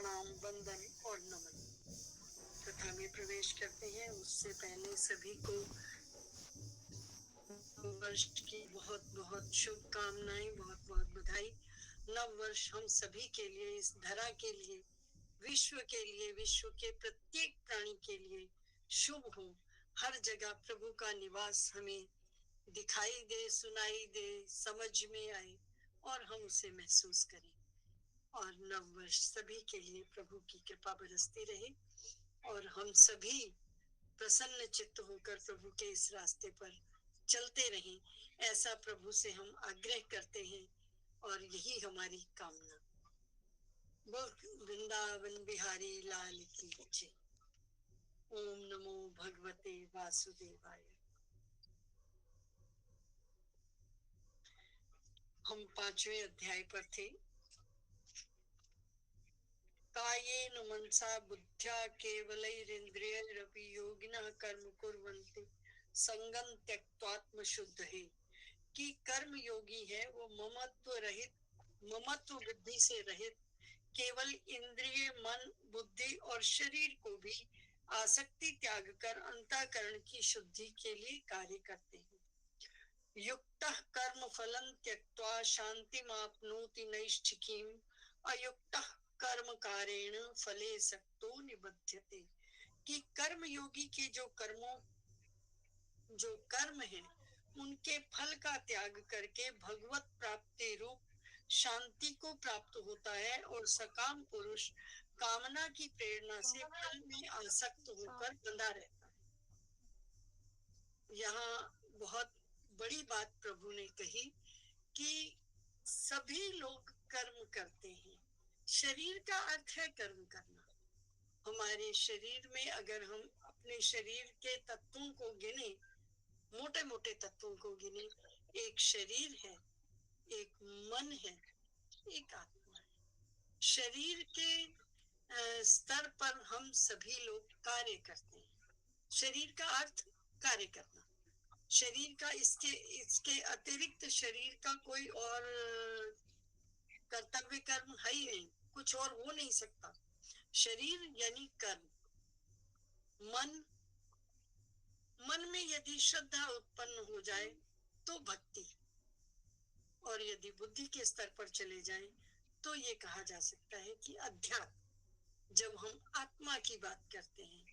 प्रणाम, वंदन और नमन। कथा में प्रवेश करते हैं उससे पहले सभी को वर्ष की बहुत बहुत शुभकामनाएं, बहुत बहुत बधाई। नव वर्ष हम सभी के लिए, इस धरा के लिए, विश्व के लिए, विश्व के प्रत्येक प्राणी के लिए शुभ हो। हर जगह प्रभु का निवास हमें दिखाई दे, सुनाई दे, समझ में आए और हम उसे महसूस करें। और नव वर्ष सभी के लिए प्रभु की कृपा बरसती रहे और हम सभी प्रसन्न चित्त होकर प्रभु के इस रास्ते पर चलते रहें, ऐसा प्रभु से हम आग्रह करते हैं और यही हमारी कामना। बोल वृंदावन बिहारी लाल की जय। ओम नमो भगवते वासुदेवाय। हम 5वें अध्याय पर थे। कायेन मनसा बुद्ध्या केवलैरिन्द्रियैरपि योगिनः कर्म कुर्वन्ति संगं त्यक्त्वात्म शुद्ध है। कि कर्म योगी है वो ममत्व रहित, ममत्व बुद्धि से रहित, केवल इंद्रिय, मन, बुद्धि और शरीर को भी आसक्ति त्याग कर अंतःकरण की शुद्धि के लिए कार्य करते हैं। युक्तः कर्म फलं त्यक्त्वा शान्तिमाप्नोति नैष्ठिकीम् अयुक्तः कर्म कारेण फले सक्तो निबध्यते। कि कर्म योगी के जो कर्म है उनके फल का त्याग करके भगवत प्राप्ति रूप शांति को प्राप्त होता है और सकाम पुरुष कामना की प्रेरणा से फल में आसक्त होकर बंधा रहता है। यहाँ बहुत बड़ी बात प्रभु ने कही कि सभी लोग कर्म करते हैं। शरीर का अर्थ है कर्म करना। हमारे शरीर में अगर हम अपने शरीर के तत्वों को गिने, मोटे मोटे तत्वों को गिने, एक शरीर है, एक मन है, एक आत्मा है। शरीर के स्तर पर हम सभी लोग कार्य करते हैं। शरीर का अर्थ कार्य करना। शरीर का इसके अतिरिक्त शरीर का कोई और कर्तव्य कर्म है ही नहीं, कुछ और हो नहीं सकता। शरीर यानी कर्म। मन में यदि श्रद्धा उत्पन्न हो जाए तो भक्ति, और यदि बुद्धि के स्तर पर चले जाएं तो ये कहा जा सकता है कि अध्यात्म। जब हम आत्मा की बात करते हैं,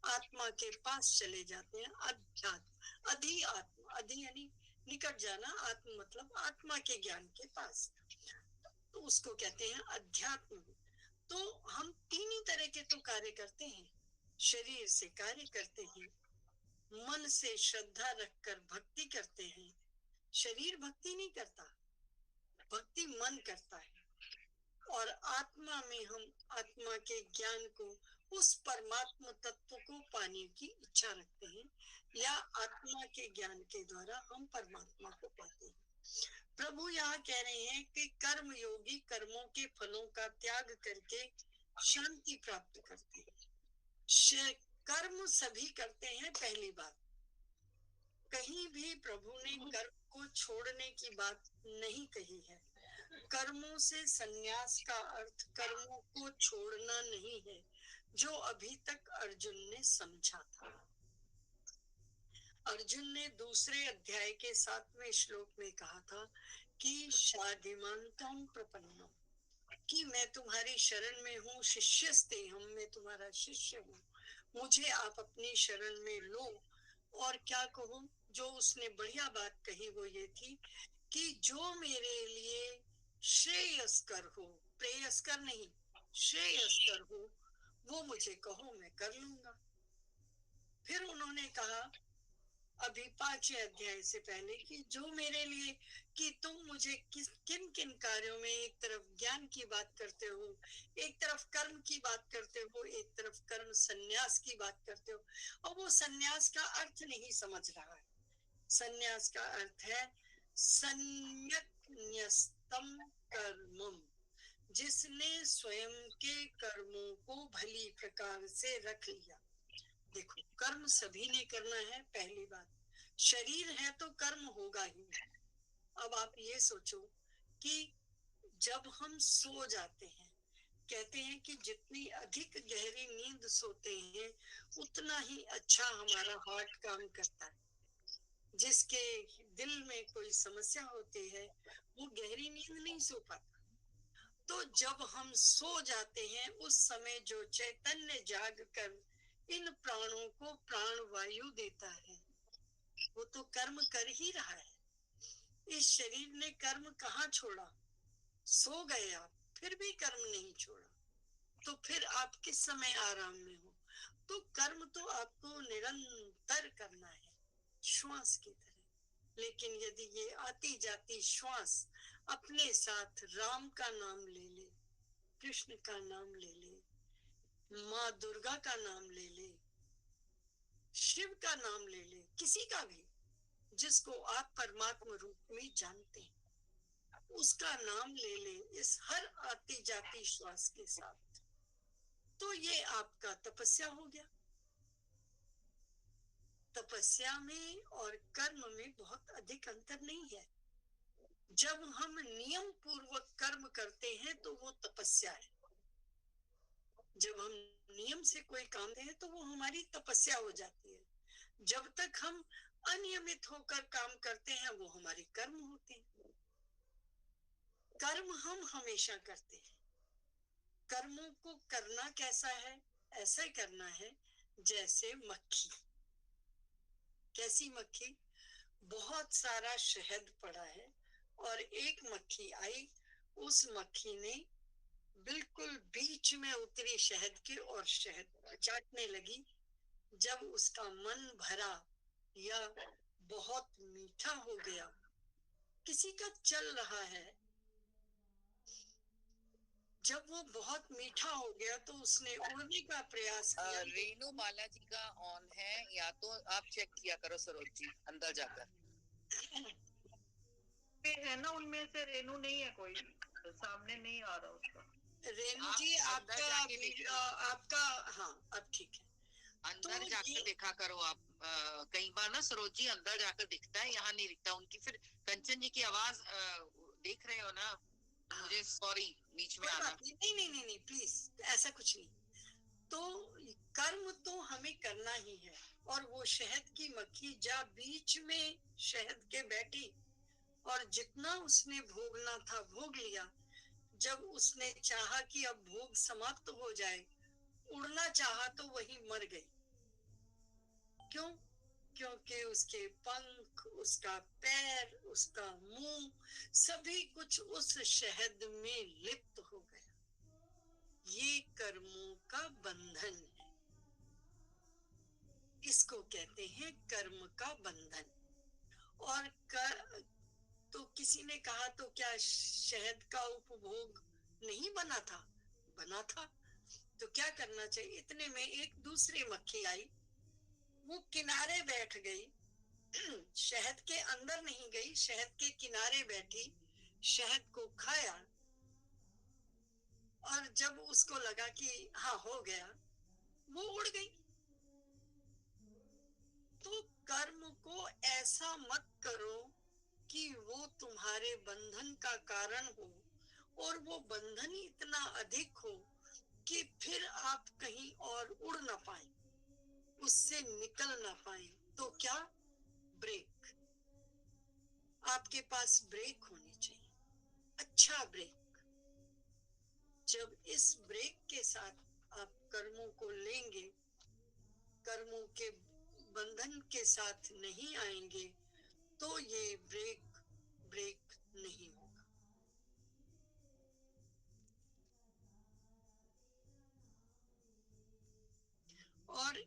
आत्मा के पास चले जाते हैं, अध्यात्म, अधि आत्मा, अधि यानी निकट जाना, आत्म मतलब आत्मा के ज्ञान के पास, तो उसको कहते हैं अध्यात्म। तो हम तीन ही तरह के तो कार्य करते हैं। शरीर से कार्य करते हैं, मन से श्रद्धा रखकर भक्ति करते हैं। शरीर भक्ति नहीं करता, भक्ति मन करता है। और आत्मा में हम आत्मा के ज्ञान को, उस परमात्मा तत्व को पाने की इच्छा रखते हैं, या आत्मा के ज्ञान के द्वारा हम परमात्मा को पाते हैं। प्रभु यहाँ कह रहे हैं कि कर्म योगी कर्मों के फलों का त्याग करके शांति प्राप्त करते हैं। कर्म सभी करते हैं, पहली बात। कहीं भी प्रभु ने कर्म को छोड़ने की बात नहीं कही है। कर्मों से संन्यास का अर्थ कर्मों को छोड़ना नहीं है, जो अभी तक अर्जुन ने समझा था। अर्जुन ने दूसरे अध्याय के 7वें श्लोक में कहा था कि शाधिमांतम प्रपन्नम, कि मैं तुम्हारी शरण में हूँ, शिष्यस्तेहम, मैं तुम्हारा शिष्य हूँ, मुझे आप अपनी शरण में लो। और क्या कहूँ, जो उसने बढ़िया बात कही वो ये थी कि जो मेरे लिए श्रेयस्कर हो, प्रेयस्कर नहीं, श्रेयस्कर हो, वो मुझे कहो, मैं कर लूंगा। फिर उन्होंने कहा अभी 5वें अध्याय से पहले कि जो मेरे लिए, कि तुम मुझे किन किन कार्यों में एक तरफ ज्ञान की बात करते हो, एक तरफ कर्म की बात करते हो, एक तरफ कर्म संन्यास की बात करते हो, और वो संन्यास का अर्थ नहीं समझ रहा है। संन्यास का अर्थ है संयत न्यस्तम कर्मम, जिसने स्वयं के कर्मों को भली प्रकार से रख लिया। देखो, कर्म सभी ने करना है, पहली बात। शरीर है तो कर्म होगा ही। अब आप ये सोचो कि जब हम सो जाते हैं कहते हैं कि जितनी अधिक गहरी नींद सोते हैं उतना ही अच्छा हमारा हार्ट काम करता है। जिसके दिल में कोई समस्या होती है वो गहरी नींद नहीं सो पाता। तो जब हम सो जाते हैं उस समय जो चैतन्य जाग कर इन प्राणों को प्राण वायु देता है वो तो कर्म कर ही रहा है। इस शरीर ने कर्म कहाँ छोड़ा, सो गए आप फिर भी कर्म नहीं छोड़ा, तो फिर आप किस समय आराम में हो। तो कर्म तो आपको निरंतर करना है श्वास की तरह। लेकिन यदि ये आती जाती श्वास अपने साथ राम का नाम ले ले, कृष्ण का नाम ले ले, माँ दुर्गा का नाम ले ले, शिव का नाम ले ले, किसी का भी जिसको आप परमात्मा रूप में जानते हैं उसका नाम ले ले इस हर आती जाती श्वास के साथ, तो ये आपका तपस्या हो गया। तपस्या में और कर्म में बहुत अधिक अंतर नहीं है। जब हम नियम पूर्वक कर्म करते हैं तो वो तपस्या है। जब हम नियम से कोई काम करते हैं तो वो हमारी तपस्या हो जाती है। जब तक हम अनियमित होकर काम करते हैं वो हमारे कर्म होते हैं। कर्म हम हमेशा करते हैं। कर्मों को करना कैसा है, ऐसा करना है जैसे मक्खी। कैसी मक्खी? बहुत सारा शहद पड़ा है और एक मक्खी आई, उस मक्खी ने बिल्कुल बीच में उतरी शहद के और शहद चाटने लगी। जब उसका मन भरा या बहुत मीठा हो गया, किसी का चल रहा है, जब वो बहुत मीठा हो गया तो उसने उड़ने का प्रयास किया। रेनू बाला जी का ऑन है, या तो आप चेक किया करो सरोज जी अंदर जाकर। है ना, उनमें से रेनू नहीं है, कोई तो सामने नहीं आ रहा उसका। रेनू जी आपका हाँ अब ठीक है। अंदर तो जाकर देखा करो आप। कई बार ना सरोज जी अंदर जाकर दिखता है, यहाँ नहीं दिखता। उनकी फिर कंचन जी की आवाज देख रहे हो ना, मुझे सॉरी बीच में आना। नहीं नहीं नहीं नहीं प्लीज ऐसा कुछ नहीं। तो कर्म तो हमें करना ही है। और वो शहद की मक्खी जब बीच में शहद के बैठी और जितना उसने भोगना था भोग लिया। जब उसने चाहा कि अब भोग समाप्त हो जाए, उड़ना चाहा तो वही मर गई। क्यों? क्योंकि उसके पंख, उसका पैर, उसका मुंह, सभी कुछ उस शहद में लिप्त हो गया। ये कर्मों का बंधन है। इसको कहते हैं कर्म का बंधन। और तो किसी ने कहा तो क्या शहद का उपभोग नहीं बना था? बना था। तो क्या करना चाहिए? इतने में एक दूसरी मक्खी आई, वो किनारे बैठ गई। शहद के अंदर नहीं गई, शहद के किनारे बैठी, शहद को खाया और जब उसको लगा कि हाँ हो गया, वो उड़ गई। तो कर्म को ऐसा मत करो कि वो तुम्हारे बंधन का कारण हो और वो बंधन इतना अधिक हो कि फिर आप कहीं और उड़ ना पाए, उससे निकल ना पाए। तो क्या? ब्रेक। आपके पास ब्रेक होनी चाहिए, अच्छा ब्रेक। जब इस ब्रेक के साथ आप कर्मों को लेंगे, कर्मों के बंधन के साथ नहीं आएंगे, तो ये ब्रेक नहीं होगा। और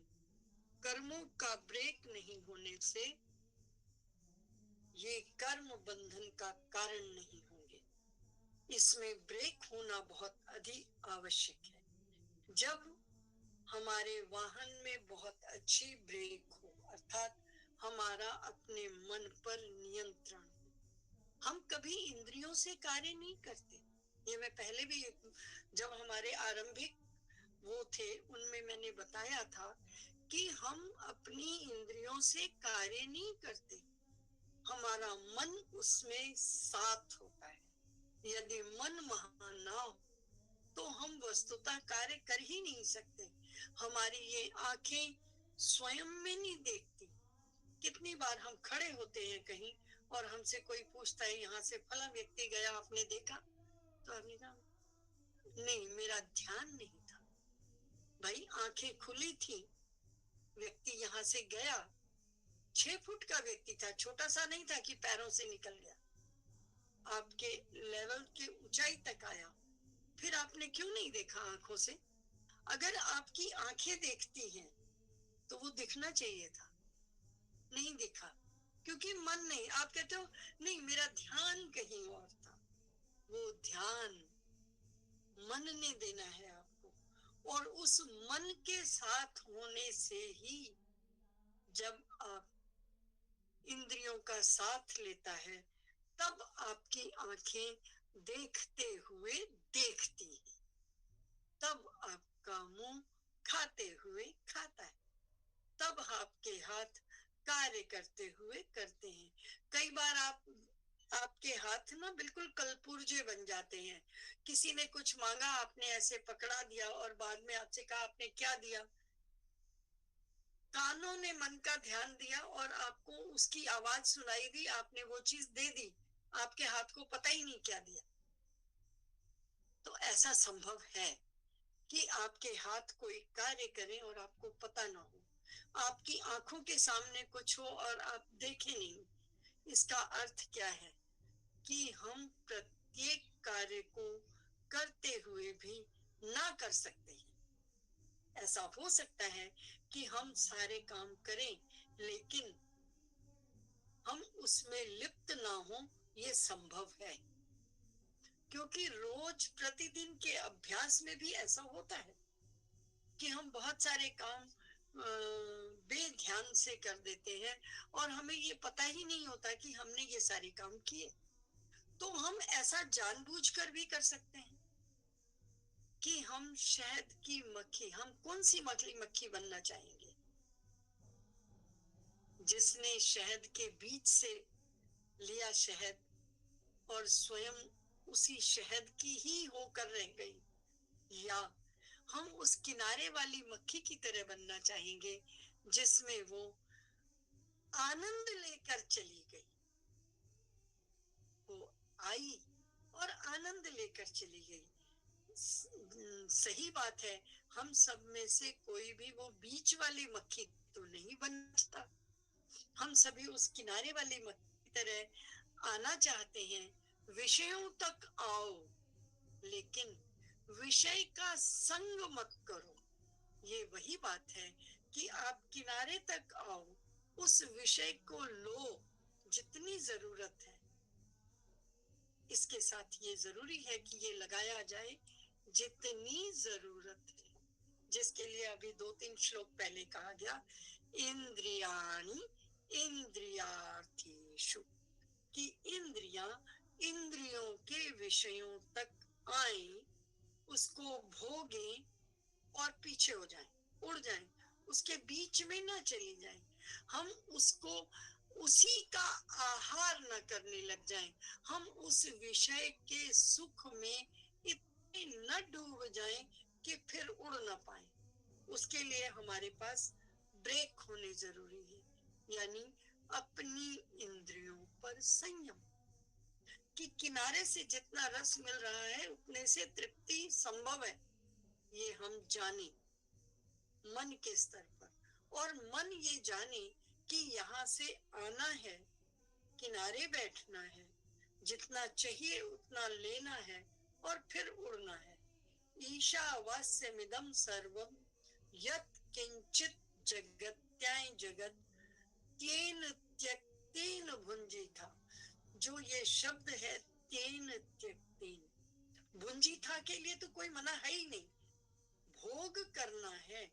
कर्मों का ब्रेक नहीं होने से ये कर्म बंधन का कारण नहीं होंगे। इसमें ब्रेक होना बहुत अधिक आवश्यक है। जब हमारे वाहन में बहुत अच्छी ब्रेक हो, अर्थात हमारा अपने मन पर नियंत्रण हो। हम कभी इंद्रियों से कार्य नहीं करते। ये मैं पहले भी जब हमारे आरंभिक वो थे उनमें मैंने बताया था कि हम अपनी इंद्रियों से कार्य नहीं करते, हमारा मन उसमें साथ होता है। यदि मन वहां ना हो तो हम वस्तुतः कार्य कर ही नहीं सकते। हमारी ये आंखें स्वयं में नहीं देखती। कितनी बार हम खड़े होते हैं कहीं और हमसे कोई पूछता है यहाँ से फला व्यक्ति गया, आपने देखा? तो आपने कहा नहीं, मेरा ध्यान नहीं था। भाई आंखें खुली थी, व्यक्ति यहाँ से गया, 6 फुट का व्यक्ति था, छोटा सा नहीं था कि पैरों से निकल गया, आपके लेवल के ऊंचाई तक आया, फिर आपने क्यों नहीं देखा आंखों से? अगर आपकी आंखें देखती हैं तो वो दिखना चाहिए था, नहीं दिखा, क्योंकि मन नहीं। आप कहते हो नहीं मेरा ध्यान कहीं और था। वो ध्यान मन ने देना है आपको, और उस मन के साथ होने से ही जब आप इंद्रियों का साथ लेता है तब आपकी आंखें देखते हुए देखती है, तब आपका मुंह खाते हुए खाता है, तब आपके हाथ कार्य करते हुए करते हैं। कई बार आपके हाथ ना बिल्कुल कलपुर्जे बन जाते हैं। किसी ने कुछ मांगा, आपने ऐसे पकड़ा दिया और बाद में आपसे कहा आपने क्या दिया? कानों ने मन का ध्यान दिया और आपको उसकी आवाज सुनाई दी, आपने वो चीज दे दी, आपके हाथ को पता ही नहीं क्या दिया। तो ऐसा संभव है कि आपके हाथ कोई कार्य करें और आपको पता ना हो, आपकी आंखों के सामने कुछ हो और आप देखें नहीं। इसका अर्थ क्या है कि हम प्रत्येक कार्य को करते हुए भी ना कर सकते हैं। ऐसा हो सकता है कि हम सारे काम करें लेकिन हम उसमें लिप्त ना हो, ये संभव है, क्योंकि रोज प्रतिदिन के अभ्यास में भी ऐसा होता है कि हम बहुत सारे काम बेध्यान से कर देते हैं और हमें ये पता ही नहीं होता कि हमने ये सारे काम किए। तो हम ऐसा जानबूझकर भी कर सकते हैं कि हम शहद की मक्खी, हम कौन सी मक्खी बनना चाहेंगे? जिसने शहद के बीज से लिया शहद और स्वयं उसी शहद की ही होकर रह गई, या हम उस किनारे वाली मक्खी की तरह बनना चाहेंगे जिसमें वो आनंद लेकर चली गई, वो आई और आनंद लेकर चली गई। सही बात है, हम सब में से कोई भी वो बीच वाली मक्खी तो नहीं बनता, हम सभी उस किनारे वाली मक्खी की तरह आना चाहते हैं। विषयों तक आओ लेकिन विषय का संग मत करो। ये वही बात है कि आप किनारे तक आओ, उस विषय को लो जितनी जरूरत है। इसके साथ ये जरूरी है कि ये लगाया जाए जितनी जरूरत है, जिसके लिए अभी 2-3 श्लोक पहले कहा गया, इंद्रियाणि इंद्रियार्थेषु, कि इंद्रियां इंद्रियों के विषयों तक आए, उसको भोगें और पीछे हो जाएं, उड़ जाएं, उसके बीच में ना चली जाएं। हम उसको उसी का आहार न करने लग जाएं, हम उस विषय के सुख में इतने न डूब जाएं कि फिर उड़ ना पाए। उसके लिए हमारे पास ब्रेक होने जरूरी है, यानी अपनी इंद्रियों पर संयम, कि किनारे से जितना रस मिल रहा है उतने से तृप्ति संभव है, ये हम जाने मन के स्तर पर, और मन ये जाने कि यहाँ से आना है, किनारे बैठना है, जितना चाहिए उतना लेना है और फिर उड़ना है। ईशावास्यमिदं सर्वं यत् किंचित जगत्याय जगत तेन त्यक्तेन भुंजीथा। जो ये शब्द है तेन त्यक्तेन, भुंजीथा के लिए तो कोई मना है ही नहीं, भोग करना है।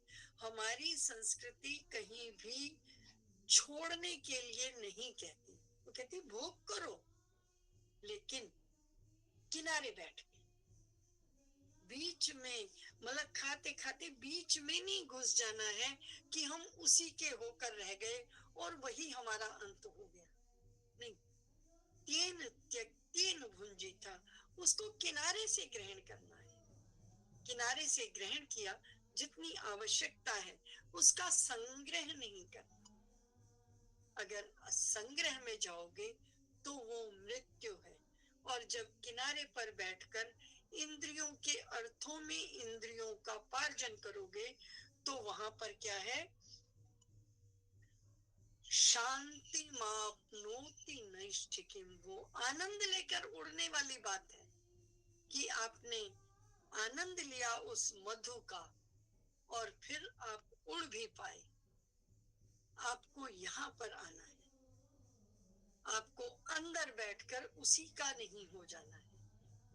हमारी संस्कृति कहीं भी छोड़ने के लिए नहीं कहती, वो कहती भोग करो लेकिन किनारे बैठ के, बीच में, मतलब खाते खाते बीच में नहीं घुस जाना है कि हम उसी के होकर रह गए और वही हमारा अंत हो गया। नहीं, तेन त्यक्तेन भुंजीथा, उसको किनारे से ग्रहण करना है। किनारे से ग्रहण किया, जितनी आवश्यकता है उसका संग्रह नहीं करना। अगर संग्रह में जाओगे तो वो मृत्यु है। और जब किनारे पर बैठकर इंद्रियों के अर्थों में इंद्रियों का पार्जन करोगे तो वहां पर क्या है, शांति मापनोति नैष्ठिकीम, वो आनंद लेकर उड़ने वाली बात है कि आपने आनंद लिया उस मधु का और फिर आप उड़ भी पाए। आपको यहाँ पर आना है, आपको अंदर बैठकर उसी का नहीं हो जाना है।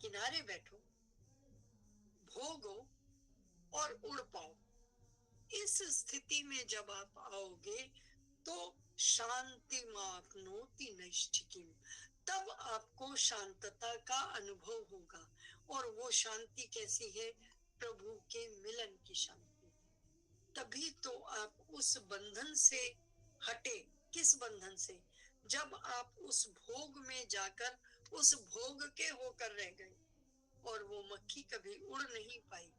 किनारे बैठो, भोगो और उड़ पाओ। इस स्थिति में जब आप आओगे तो शांति मापनोति नैष्ठिकीम, तब आपको शांतता का अनुभव होगा। और वो शांति कैसी है, प्रभु के मिलन की शांति। तभी तो आप उस बंधन से हटे। किस बंधन से, जब आप उस भोग में जाकर उस भोग के होकर रह गए और वो मक्खी कभी उड़ नहीं पाई।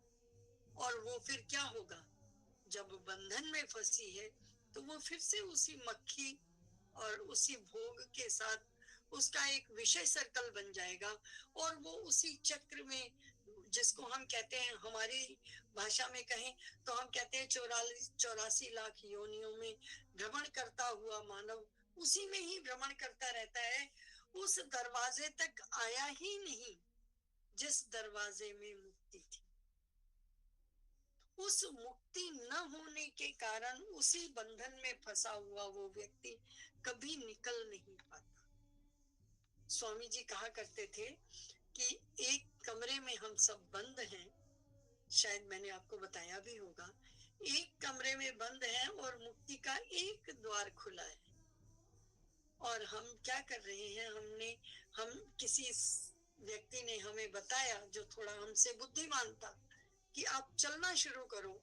और वो फिर क्या होगा, जब बंधन में फंसी है तो वो फिर से उसी मक्खी और उसी भोग के साथ उसका एक विषय सर्कल बन जाएगा और वो उसी चक्र में, जिसको हम कहते हैं, हमारी भाषा में कहें तो हम कहते हैं 84 लाख योनियों में भ्रमण करता हुआ मानव उसी में ही भ्रमण करता रहता है। उस दरवाजे तक आया ही नहीं जिस दरवाजे में मुक्ति थी। उस मुक्ति न होने के कारण उसी बंधन में फंसा हुआ वो व्यक्ति कभी निकल नहीं पाता। स्वामी जी कहा करते थे कि एक कमरे में हम सब बंद हैं, शायद मैंने आपको बताया भी होगा, एक कमरे में बंद हैं और मुक्ति का एक द्वार खुला है। और हम क्या कर रहे हैं, हम किसी व्यक्ति ने हमें बताया जो थोड़ा हमसे बुद्धिमान था कि आप चलना शुरू करो,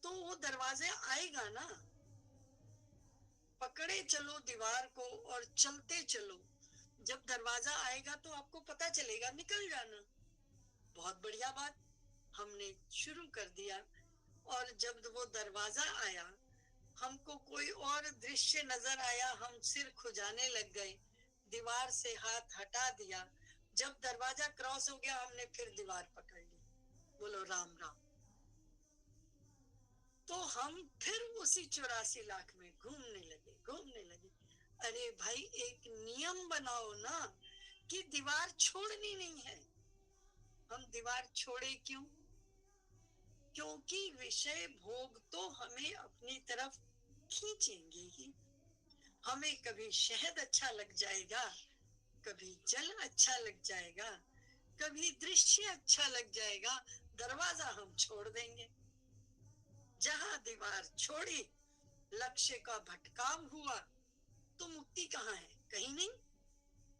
तो वो दरवाजे आएगा ना, पकड़े चलो दीवार को और चलते चलो। जब दरवाजा आएगा तो आपको पता चलेगा, निकल जाना। बहुत बढ़िया बात, हमने शुरू कर दिया। और जब वो दरवाजा आया, हमको कोई और दृश्य नजर आया, हम सिर खुजाने लग गए, दीवार से हाथ हटा दिया। जब दरवाजा क्रॉस हो गया, हमने फिर दीवार पकड़ ली। बोलो राम राम। तो हम फिर उसी 84 लाख में घूमने लगे। अरे भाई, एक नियम बनाओ ना कि दीवार छोड़नी नहीं है। हम दीवार छोड़े क्यों? क्योंकि विषय भोग तो हमें अपनी तरफ खींचेंगे ही। हमें कभी शहद अच्छा लग जाएगा, कभी जल अच्छा लग जाएगा, कभी दृश्य अच्छा लग जाएगा, दरवाजा हम छोड़ देंगे। जहां दीवार छोड़ी, लक्ष्य का भटकाव हुआ, तो मुक्ति कहाँ है? कहीं नहीं,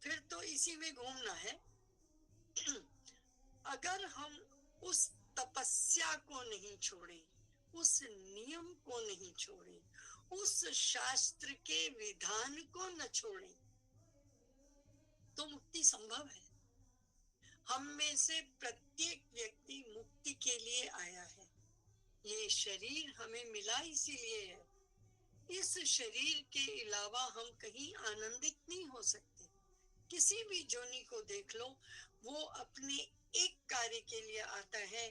फिर तो इसी में घूमना है। अगर हम उस तपस्या को नहीं छोड़े, उस नियम को नहीं छोड़े, उस शास्त्र के विधान को न छोड़े, तो मुक्ति संभव है। हम में से प्रत्येक व्यक्ति मुक्ति के लिए आया है। ये शरीर हमें मिला इसीलिए है। इस शरीर के अलावा हम कहीं आनंदित नहीं हो सकते। किसी भी जोनी को देख लो, वो अपने एक कार्य के लिए आता है,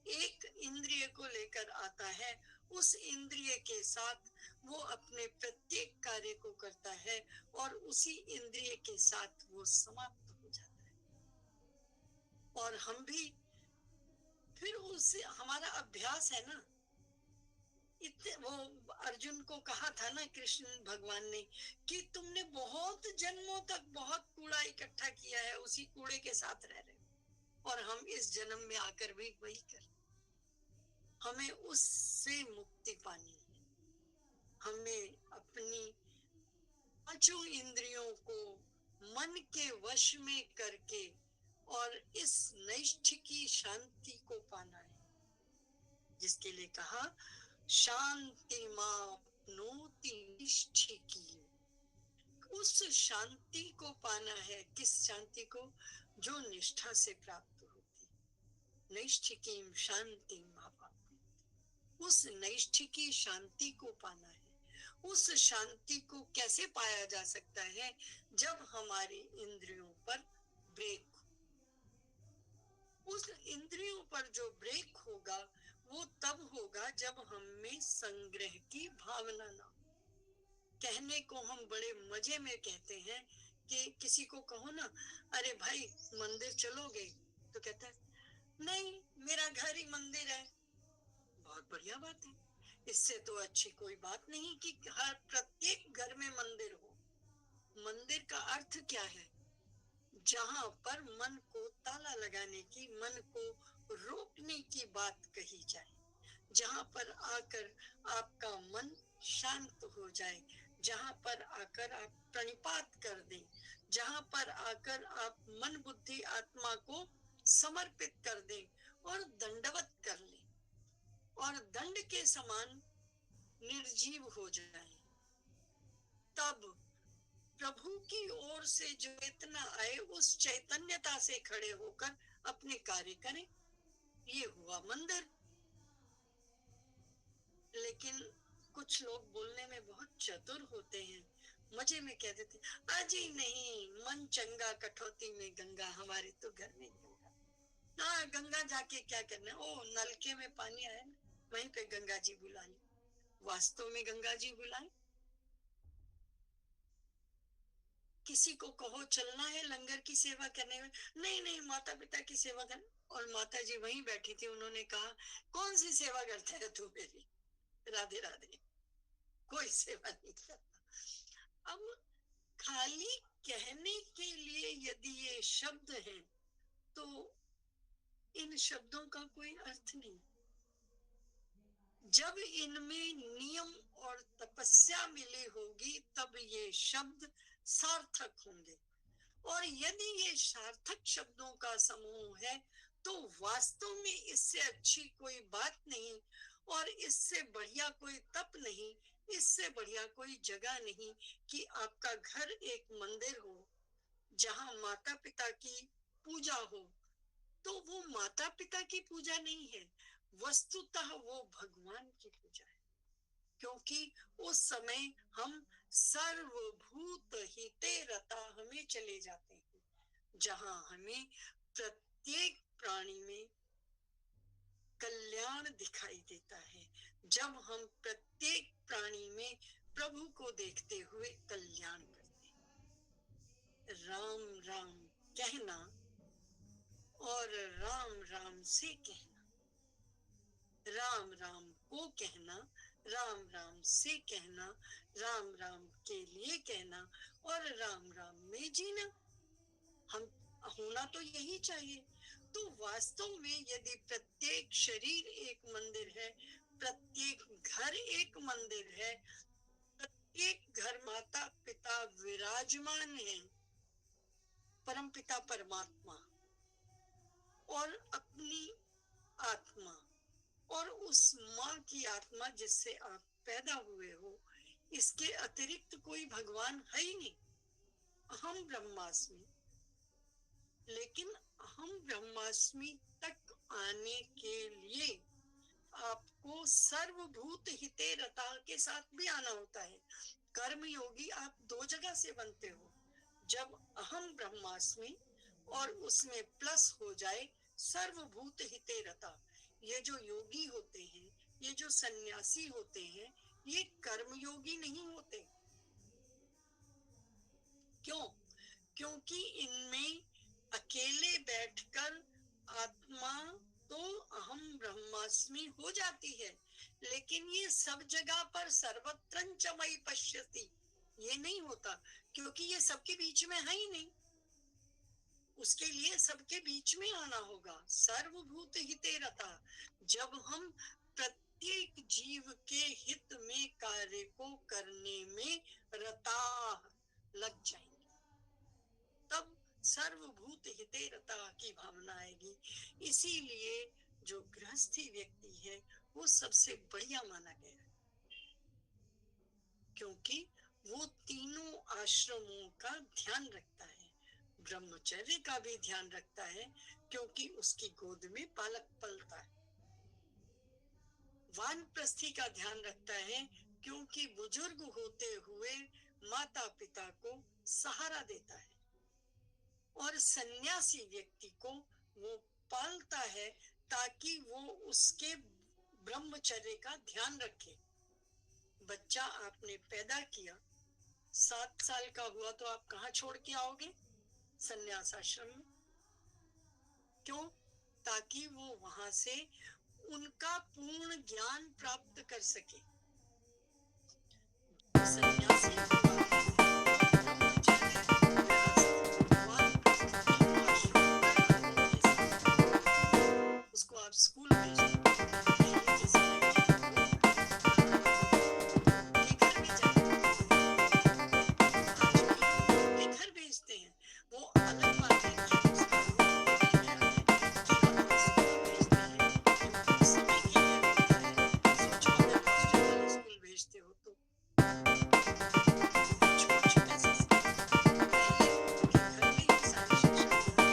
एक इंद्रिय को लेकर आता है, उस इंद्रिय के साथ वो अपने प्रत्येक कार्य को करता है और उसी इंद्रिय के साथ वो समाप्त हो जाता है। और हम भी फिर उससे, हमारा अभ्यास है ना। वो अर्जुन को कहा था ना कृष्ण भगवान ने कि तुमने बहुत जन्मों तक बहुत कूड़ा इकट्ठा किया है, उसी कूड़े के साथ रह रहे हो, और हम इस जन्म में आकर भी वही कर। हमें उससे मुक्ति पानी है। हमें अपनी पांचों इंद्रियों को मन के वश में करके और इस नैष्ठिकी शांति को पाना है, जिसके लिए कहा शांति मापनोति नैष्ठिकी। उस शांति को पाना है। किस शांति को? जो निष्ठा से प्राप्त होती। नैष्ठिकीम शांति मापा। उस नैष्ठिकी शांति को पाना है। उस शांति को कैसे पाया जा सकता है? जब हमारी इंद्रियों पर ब्रेक हो। उस इंद्रियों पर जो ब्रेक होगा वो तब होगा जब हम में संग्रह की भावना ना। कहने को हम बड़े मजे में कहते हैं कि किसी को कहो ना, अरे भाई मंदिर चलोगे, तो कहता है नहीं, मेरा घर ही मंदिर है। बहुत बढ़िया बात है, इससे तो अच्छी कोई बात नहीं कि हर प्रत्येक घर में मंदिर हो। मंदिर का अर्थ क्या है? जहां पर मन को ताला लगाने की, मन को रोकने की बात कही जाए, जहां पर आकर आपका मन शांत हो जाए, जहां पर आकर आप प्रणिपात कर दें, जहां पर आकर आप मन बुद्धि आत्मा को समर्पित कर दें और दंडवत कर लें और दंड के समान निर्जीव हो जाए, तब प्रभु की ओर से जो चेतना आए उस चैतन्यता से खड़े होकर अपने कार्य करें। ये हुआ मंदिर। लेकिन कुछ लोग बोलने में बहुत चतुर होते हैं, मजे में कह देते अजी नहीं, मन चंगा कठौती में गंगा, हमारे तो घर में गंगा। हाँ, गंगा जाके क्या करना, ओ नलके में पानी आया ना, वहीं पे गंगा जी बुला ली। वास्तव में गंगा जी बुलाए? किसी को कहो चलना है लंगर की सेवा करने में, नहीं नहीं माता पिता की सेवा करना। और माता जी वहीं बैठी थी, उन्होंने कहा कौन सी सेवा करता है तू मेरी, राधे राधे, कोई सेवा नहीं करता। अब खाली कहने के लिए यदि ये शब्द हैं तो इन शब्दों का कोई अर्थ नहीं। जब इनमें नियम और तपस्या मिली होगी तब ये शब्द सार्थक होंगे। और यदि ये सार्थक शब्दों का समूह है तो वास्तव में इससे अच्छी कोई बात नहीं और इससे बढ़िया कोई तप नहीं, इससे बढ़िया कोई जगह नहीं कि आपका घर एक मंदिर हो जहां माता पिता की पूजा हो। तो वो माता पिता की पूजा नहीं है, वस्तुतः वो भगवान की पूजा है, क्योंकि उस समय हम सर्वभूत हिते रता हमें चले जाते हैं, जहां हमें प्रत्येक प्राणी में कल्याण दिखाई देता है। जब हम प्रत्येक प्राणी में प्रभु को देखते हुए कल्याण करते हैं। राम राम कहना और राम राम से कहना, राम राम को कहना, राम राम से कहना, राम राम के लिए कहना और राम राम में जीना, हम होना तो यही चाहिए। तो वास्तव में यदि प्रत्येक शरीर एक मंदिर है, प्रत्येक घर एक मंदिर है, प्रत्येक घर माता पिता विराजमान है, परम पिता परमात्मा और अपनी आत्मा और उस माँ की आत्मा जिससे आप पैदा हुए हो, इसके अतिरिक्त कोई भगवान है ही नहीं। अहम ब्रह्मास्मि। लेकिन अहम ब्रह्मास्मि तक आने के लिए आपको सर्वभूत हिते रता के साथ भी आना होता है। कर्म योगी आप दो जगह से बनते हो, जब अहम ब्रह्मास्मि और उसमें प्लस हो जाए सर्वभूत हिते रता। ये जो योगी होते हैं, ये जो सन्यासी होते हैं, ये कर्म योगी नहीं होते। क्यों? क्योंकि इनमें अकेले बैठकर आत्मा तो अहम ब्रह्मास्मि हो जाती है, लेकिन ये सब जगह पर सर्वत्र च मयि पश्यति ये नहीं होता, क्योंकि ये सबके बीच में है ही नहीं। उसके लिए सबके बीच में आना होगा। सर्वभूत हिते रता। जब हम प्रत्येक जीव के हित में कार्य को करने में रता लग जाएंगे, तब सर्वभूत हिते रता की भावना आएगी। इसीलिए जो गृहस्थी व्यक्ति है वो सबसे बढ़िया माना गया है, क्योंकि वो तीनों आश्रमों का ध्यान रखता है। ब्रह्मचर्य का भी ध्यान रखता है, क्योंकि उसकी गोद में बालक पलता है। वानप्रस्थी का ध्यान रखता है, क्योंकि बुजुर्ग होते हुए माता पिता को सहारा देता है। और सन्यासी व्यक्ति को वो पालता है, ताकि वो उसके ब्रह्मचर्य का ध्यान रखे। बच्चा आपने पैदा किया, 7 साल का हुआ तो आप कहाँ छोड़ के आओगे? सन्यास आश्रम में। क्यों? ताकि वो वहां से उनका पूर्ण ज्ञान प्राप्त कर सके। सन्यासी हुआ ब्रह्मचर्य, गृहस्थ, वानप्रस्थ तीनों आश्रमों का अनुभव ले सकता। उसको आप स्कूल भेज दो, पहले के समय में हम लोग के घर भी जाते थे, आज भी हम के घर भेजते हैं। वो अलग बात है कि अब उसका रूप बदल गया है, कि अब हम स्कूल भेजते हैं जो कुछ समय के लिए होता है। सोचो अगर हॉस्टल वाले स्कूल भेजते हो तो कुछ कुछ पैसे से। पहले उनके घर में ही सारी शिक्षा दिया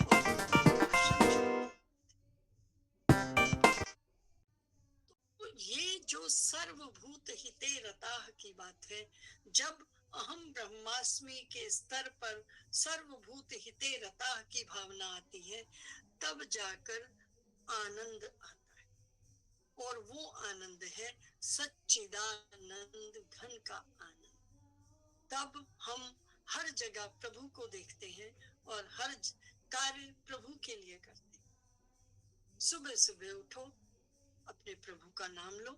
और उनको आश्रम छोड़ के। तो ये जो सर्वभूत हिते रताः की बात है, जब अहम ब्रह्मास्मि के स्तर पर सर्वभूत हिते रताः की भावना आती है, तब जाकर आनंद आता है। और वो आनंद है सच्चिदानंद घन का आनंद। तब हम हर जगह प्रभु को देखते हैं और हर कार्य प्रभु के लिए करते हैं। सुबह सुबह उठो, अपने प्रभु का नाम लो,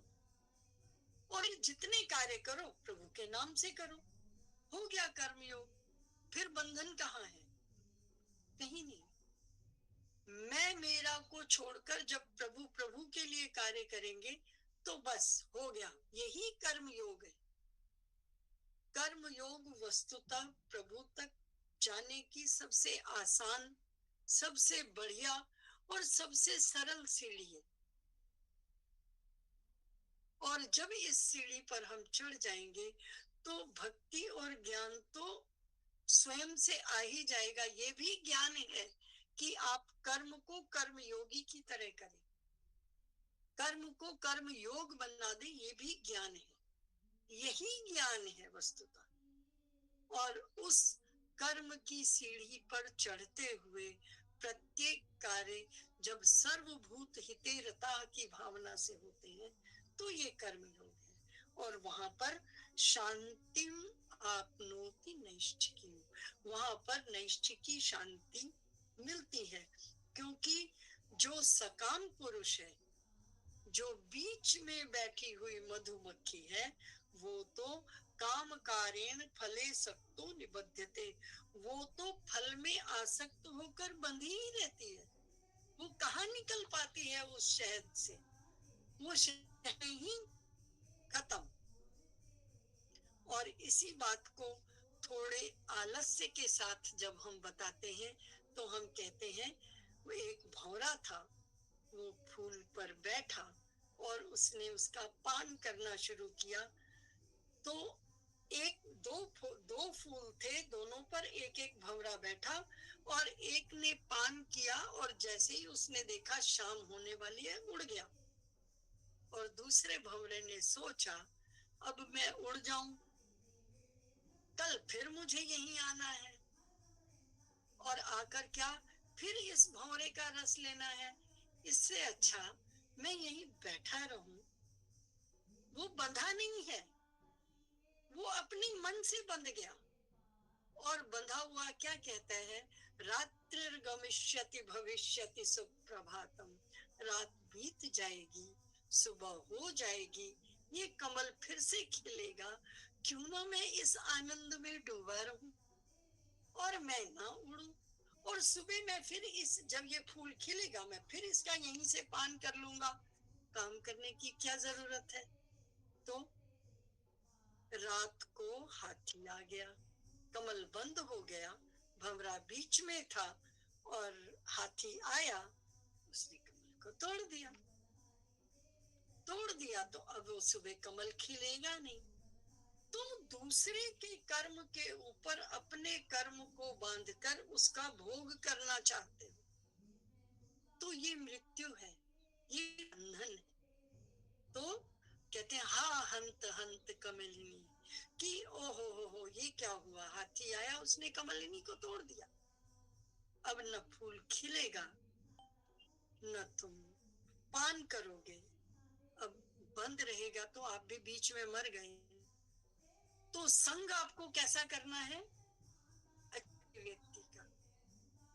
और जितने कार्य करो प्रभु के नाम से करो। हो गया कर्मयोग। फिर बंधन कहाँ है? कहीं नहीं। मैं मेरा को छोड़कर जब प्रभु प्रभु के लिए कार्य करेंगे तो बस हो गया, यही कर्म योग है। कर्म योग वस्तुतः प्रभु तक जाने की सबसे आसान, सबसे बढ़िया और सबसे सरल सीढ़ी है। और जब इस सीढ़ी पर हम चढ़ जाएंगे तो भक्ति और ज्ञान तो स्वयं से आ ही जाएगा। ये भी ज्ञान है कि आप कर्म को कर्म योगी की तरह करें, कर्म को कर्म योग बना दे, ये भी ज्ञान है। यही ज्ञान है वस्तुतः। और उस कर्म की सीढ़ी पर चढ़ते हुए प्रत्येक कार्य जब सर्वभूत हिते रताः की भावना से होते हैं तो ये कर्म योग है। और वहां पर शांतिम आपनोति नैष्ठिकीम, वहां पर नैष्ठिकी शांति मिलती है। क्योंकि जो सकाम पुरुष है, जो बीच में बैठी हुई मधुमक्खी है, वो तो काम कारेण फले सक्तो निबध्यते, वो तो फल में आसक्त होकर बंधी ही रहती है। वो कहाँ निकल पाती है उस शहद से? वो शहद ही खत्म। और इसी बात को थोड़े आलस्य के साथ जब हम बताते हैं तो हम कहते हैं, वो एक भौरा था, वो फूल पर बैठा और उसने उसका पान करना शुरू किया। तो एक दो फूल थे, दोनों पर एक एक भंवरा बैठा और एक ने पान किया और जैसे ही उसने देखा शाम होने वाली है, उड़ गया। और दूसरे भंवरे ने सोचा, अब मैं उड़ जाऊं, कल फिर मुझे यहीं आना है और आकर क्या फिर इस भंवरे का रस लेना है। इससे अच्छा मैं यहीं बैठा रहूं। वो बंधा नहीं है, वो अपनी मन से बंध गया। और बंधा हुआ क्या कहता है, रात्रिर्गमिष्यति भविष्यति सुप्रभातम, रात बीत जाएगी, सुबह हो जाएगी, ये कमल फिर से खिलेगा, क्यों ना मैं इस आनंद में डूबा रहूं और मैं ना उड़ूं। और सुबह मैं फिर जब ये फूल खिलेगा मैं फिर इसका यहीं से पान कर लूंगा। काम करने की क्या जरूरत है? तो रात को हाथी आ गया, कमल बंद हो गया, भंवरा बीच में था और हाथी आया, उसने कमल को तोड़ दिया। तो अब वो सुबह कमल खिलेगा नहीं। तो दूसरे के कर्म के ऊपर अपने कर्म को बांधकर उसका भोग करना चाहते हो, तो ये मृत्यु है, ये बंधन है। तो कहते हैं हा हंत हंत कमलिनी, कि ओहो हो ये क्या हुआ, हाथी आया उसने कमलिनी को तोड़ दिया। अब न फूल खिलेगा, न तुम पान करोगे, अब बंद रहेगा तो आप भी बीच में मर गए। तो संग आपको कैसा करना है, अच्छे व्यक्ति का।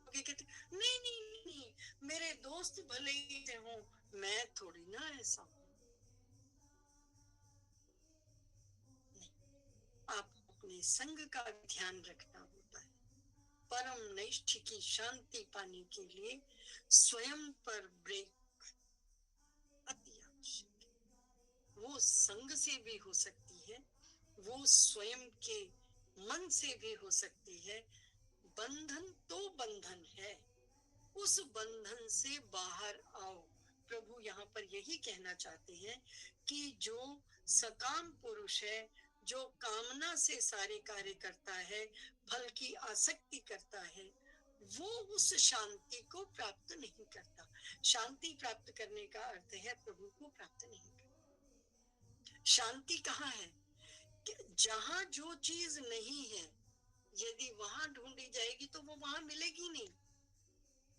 तो कहते नहीं नहीं नहीं, मेरे दोस्त भले ही से हों, मैं थोड़ी ना ऐसा हूं। आप अपने संग का ध्यान रखना होता है। परम निष्ठ की शांति पाने के लिए स्वयं पर ब्रेक अति आवश्यक है। वो संग से भी हो सकती है, वो स्वयं के मन से भी हो सकती है। बंधन तो बंधन है, उस बंधन से बाहर आओ। प्रभु यहाँ पर यही कहना चाहते हैं कि जो सकाम पुरुष है, जो कामना से सारे कार्य करता है, फल की आसक्ति करता है, वो उस शांति को प्राप्त नहीं करता। शांति प्राप्त करने का अर्थ है प्रभु को प्राप्त नहीं करना। शांति कहाँ है, जहाँ जो चीज नहीं है, यदि वहां ढूंढी जाएगी तो वो वहां मिलेगी नहीं।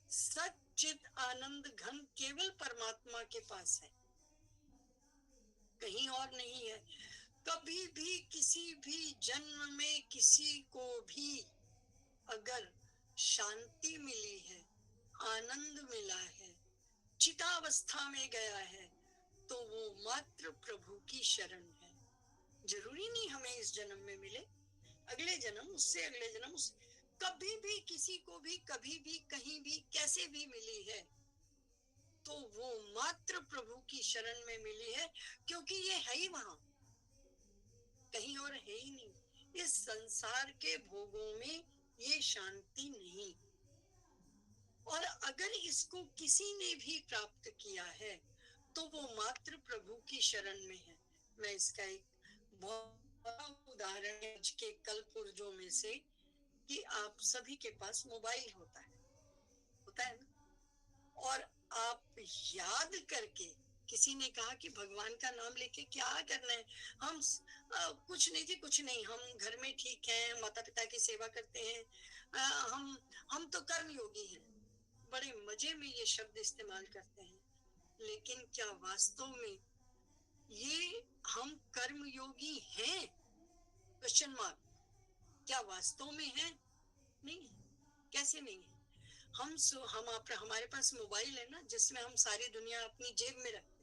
सच्चित आनंद घन केवल परमात्मा के पास है, कहीं और नहीं है। कभी भी किसी भी जन्म में किसी को भी अगर शांति मिली है, आनंद मिला है, चितावस्था में गया है, तो वो मात्र प्रभु की शरण है। जरूरी नहीं हमें इस जन्म में मिले, अगले जन्म, उससे अगले जन्म, कभी भी किसी को भी कभी भी कहीं भी कैसे भी मिली है, तो वो मात्र प्रभु की शरण में मिली है, क्योंकि ये है ही वहां, कहीं और है ही नहीं। इस संसार के भोगों में ये शांति नहीं। और अगर इसको किसी ने भी प्राप्त किया है तो वो मात्र प्रभु की शरण में है। मैं इसका एक बहुत बड़ा उदाहरण आज के कल पुर्जों में से, कि आप सभी के पास मोबाइल होता है ना, और आप याद करके, किसी ने कहा कि भगवान का नाम लेके क्या करना है, हम कुछ नहीं जी, कुछ नहीं, हम घर में ठीक हैं, माता पिता की सेवा करते हैं, हम तो कर्म योगी हैं। बड़े मजे में ये शब्द इस्तेमाल करते हैं, लेकिन क्या वास्तव में ये हम कर्म योगी हैं? Question mark. क्या वास्तव में है? नहीं। कैसे नहीं है? हमारे पास मोबाइल है ना, जिसमें हम सारी दुनिया अपनी जेब में रखते हैं।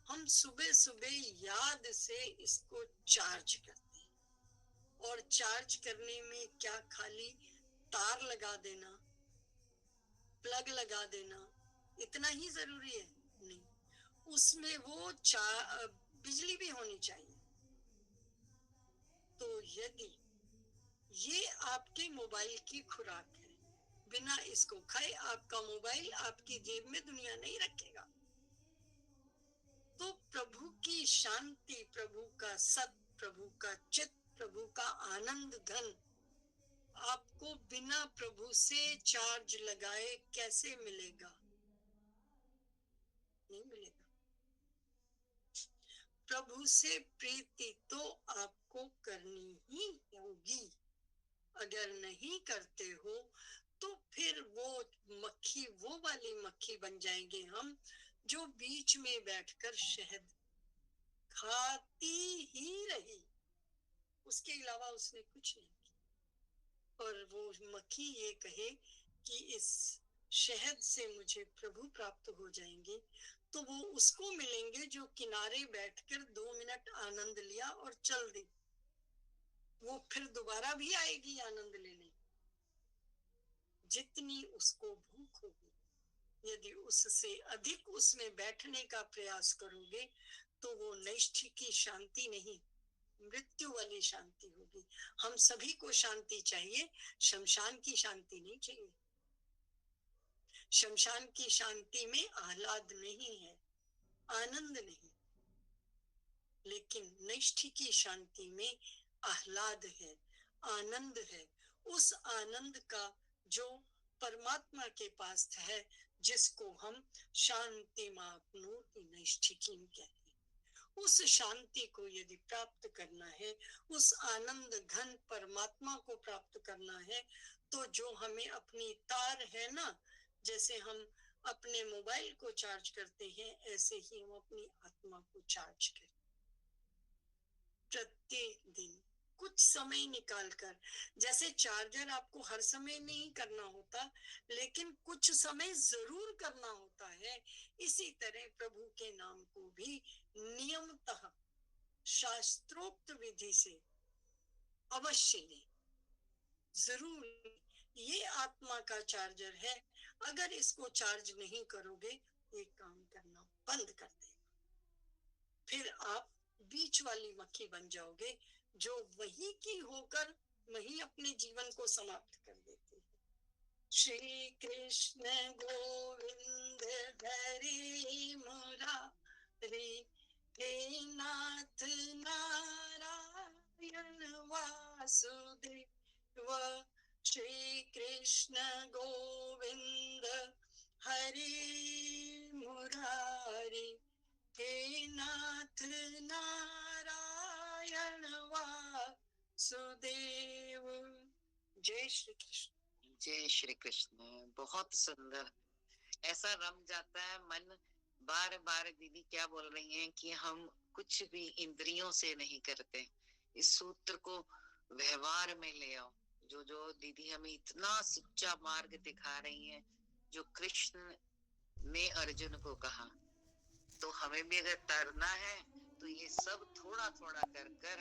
हम सुबह सुबह याद से इसको चार्ज करते हैं, और चार्ज करने में क्या खाली तार लगा देना, प्लग लगा देना इतना ही जरूरी है? नहीं, उसमें वो बिजली भी होनी चाहिए। तो यदि ये आपके मोबाइल की खुराक है, बिना इसको खाए आपका मोबाइल आपकी जेब में दुनिया नहीं रखेगा। तो प्रभु की शांति, प्रभु का सत, प्रभु का चित, प्रभु का आनंद घन आपको बिना प्रभु से चार्ज लगाए कैसे मिलेगा? नहीं मिलेगा। प्रभु से प्रीति तो आपको करनी ही होगी। अगर नहीं करते हो तो फिर वो मक्खी, वो वाली मक्खी बन जाएंगे हम, जो बीच में बैठकर शहद खाती ही रही, उसके अलावा उसने कुछ नहीं किया। और वो मक्खी ये कहे कि इस शहद से मुझे प्रभु प्राप्त हो जाएंगे, तो वो उसको मिलेंगे जो किनारे बैठकर 2 मिनट आनंद लिया और चल दी। वो फिर दोबारा भी आएगी आनंद लेने, जितनी उसको भूख होगी। यदि उससे अधिक उसमें बैठने का प्रयास करोगे तो वो नैष्ठि की शांति नहीं, मृत्यु वाली शांति होगी। हम सभी को शांति चाहिए, शमशान की शांति नहीं चाहिए। शमशान की शांति में आह्लाद नहीं है, आनंद नहीं। लेकिन निष्ठि की शांति में आह्लाद है, आनंद है। उस आनंद का जो परमात्मा के पास है, जिसको हम शांति मापनोति नैष्ठिकीम कहते हैं, उस शांति को यदि प्राप्त करना है, उस आनंद घन परमात्मा को प्राप्त करना है, तो जो हमें अपनी तार है ना, जैसे हम अपने मोबाइल को चार्ज करते हैं, ऐसे ही हम अपनी आत्मा को चार्ज करें। प्रत्येक दिन कुछ समय निकालकर, जैसे चार्जर आपको हर समय नहीं करना होता, लेकिन कुछ समय जरूर करना होता है, इसी तरह प्रभु के नाम को भी नियमतः शास्त्रोक्त विधि से अवश्य लें, जरूर। ये आत्मा का चार्जर है, अगर इसको चार्ज नहीं करोगे ये काम करना बंद कर देगा, फिर आप बीच वाली मक्खी बन जाओगे, जो वही की होकर वही अपने जीवन को समाप्त कर देती है। श्री कृष्ण गोविंद हरि मुरारी, हे नाथ नारायण वासुदेव। श्री कृष्ण गोविंद हरि मुरारी, हे नाथ नारायण वासुदेव। जय श्री कृष्ण। जय श्री कृष्ण। बहुत सुंदर, ऐसा रम जाता है मन। बार बार दीदी क्या बोल रही हैं कि हम कुछ भी इंद्रियों से नहीं करते, इस सूत्र को व्यवहार में ले आओ। जो जो दीदी हमें इतना सच्चा मार्ग दिखा रही हैं, जो कृष्ण ने अर्जुन को कहा, तो हमें भी अगर तरना है तो ये सब थोड़ा थोड़ा कर कर